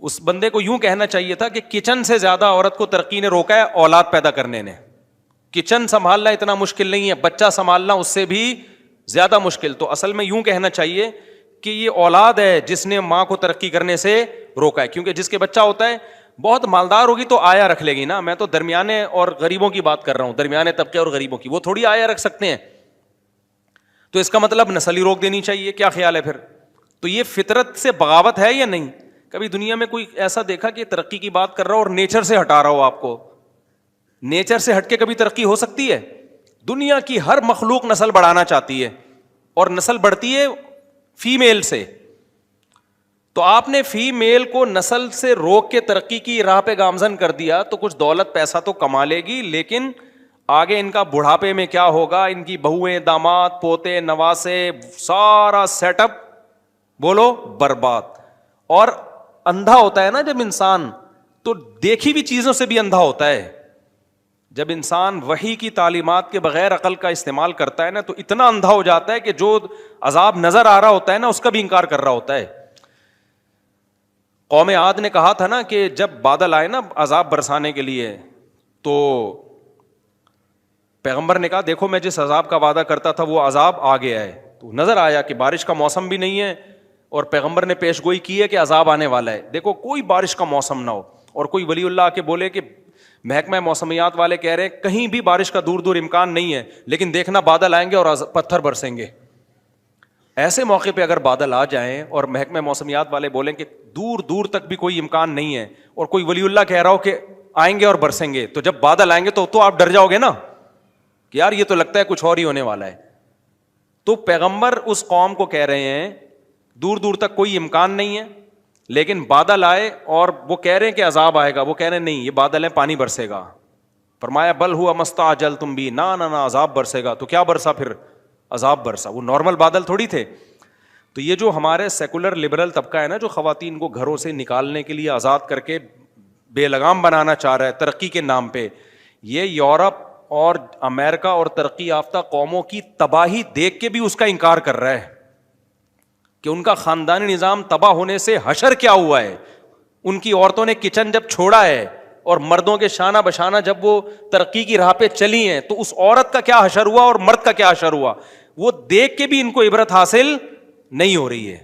اس بندے کو یوں کہنا چاہیے تھا کہ کچن سے زیادہ عورت کو ترقی نے روکا ہے اولاد پیدا کرنے نے. کچن سنبھالنا اتنا مشکل نہیں ہے, بچہ سنبھالنا اس سے بھی زیادہ مشکل. تو اصل میں یوں کہنا چاہیے کہ یہ اولاد ہے جس نے ماں کو ترقی کرنے سے روکا ہے, کیونکہ جس کے بچہ ہوتا ہے بہت مالدار ہوگی تو آیا رکھ لے گی نا. میں تو درمیانے اور غریبوں کی بات کر رہا ہوں, درمیانے طبقے اور غریبوں کی, وہ تھوڑی آیا رکھ سکتے ہیں. تو اس کا مطلب نسل ہی روک دینی چاہیے. کیا خیال ہے پھر؟ تو یہ فطرت سے بغاوت ہے یا نہیں؟ کبھی دنیا میں کوئی ایسا دیکھا کہ ترقی کی بات کر رہا ہو اور نیچر سے ہٹا رہا ہو آپ کو؟ نیچر سے ہٹ کے کبھی ترقی ہو سکتی ہے؟ دنیا کی ہر مخلوق نسل بڑھانا چاہتی ہے, اور نسل بڑھتی ہے فیمیل سے. تو آپ نے فیمیل کو نسل سے روک کے ترقی کی راہ پہ گامزن کر دیا, تو کچھ دولت پیسہ تو کما لے گی, لیکن آگے ان کا بڑھاپے میں کیا ہوگا؟ ان کی بہویں, داماد, پوتے, نواسے, سارا سیٹ اپ بولو برباد. اور اندھا ہوتا ہے نا جب انسان, تو دیکھی ہوئی چیزوں سے بھی اندھا ہوتا ہے. جب انسان وحی کی تعلیمات کے بغیر عقل کا استعمال کرتا ہے نا, تو اتنا اندھا ہو جاتا ہے کہ جو عذاب نظر آ رہا ہوتا ہے نا اس کا بھی انکار کر رہا ہوتا ہے. قوم عاد نے کہا تھا نا کہ جب بادل آئے نا عذاب برسانے کے لیے, تو پیغمبر نے کہا دیکھو میں جس عذاب کا وعدہ کرتا تھا وہ عذاب آ گیا ہے. تو نظر آیا کہ بارش کا موسم بھی نہیں ہے, اور پیغمبر نے پیش گوئی کی ہے کہ عذاب آنے والا ہے. دیکھو کوئی بارش کا موسم نہ ہو, اور کوئی ولی اللہ آ کے بولے کہ محکمہ موسمیات والے کہہ رہے ہیں کہیں بھی بارش کا دور دور امکان نہیں ہے, لیکن دیکھنا بادل آئیں گے اور پتھر برسیں گے. ایسے موقع پہ اگر بادل آ جائیں اور محکمہ موسمیات والے بولیں کہ دور دور تک بھی کوئی امکان نہیں ہے, اور کوئی ولی اللہ کہہ رہا ہو کہ آئیں گے اور برسیں گے, تو جب بادل آئیں گے تو آپ ڈر جاؤ گے نا کہ یار یہ تو لگتا ہے کچھ اور ہی ہونے والا ہے. تو پیغمبر اس قوم کو کہہ رہے ہیں دور دور تک کوئی امکان نہیں ہے, لیکن بادل آئے اور وہ کہہ رہے ہیں کہ عذاب آئے گا, وہ کہہ رہے ہیں نہیں یہ بادل ہے پانی برسے گا. فرمایا بل ہوا مستعجلتم بھی, نہ عذاب برسے گا. تو کیا برسا پھر؟ عذاب برسا. وہ نارمل بادل تھوڑی تھے. تو یہ جو ہمارے سیکولر لبرل طبقہ ہے نا, جو خواتین کو گھروں سے نکالنے کے لیے آزاد کر کے بے لگام بنانا چاہ رہا ہے ترقی کے نام پہ, یہ یورپ اور امریکہ اور ترقی یافتہ قوموں کی تباہی دیکھ کے بھی اس کا انکار کر رہا ہے کہ ان کا خاندانی نظام تباہ ہونے سے حشر کیا ہوا ہے. ان کی عورتوں نے کچن جب چھوڑا ہے اور مردوں کے شانہ بشانہ جب وہ ترقی کی راہ پہ چلی ہیں, تو اس عورت کا کیا حشر ہوا اور مرد کا کیا حشر ہوا, وہ دیکھ کے بھی ان کو عبرت حاصل نہیں ہو رہی ہے.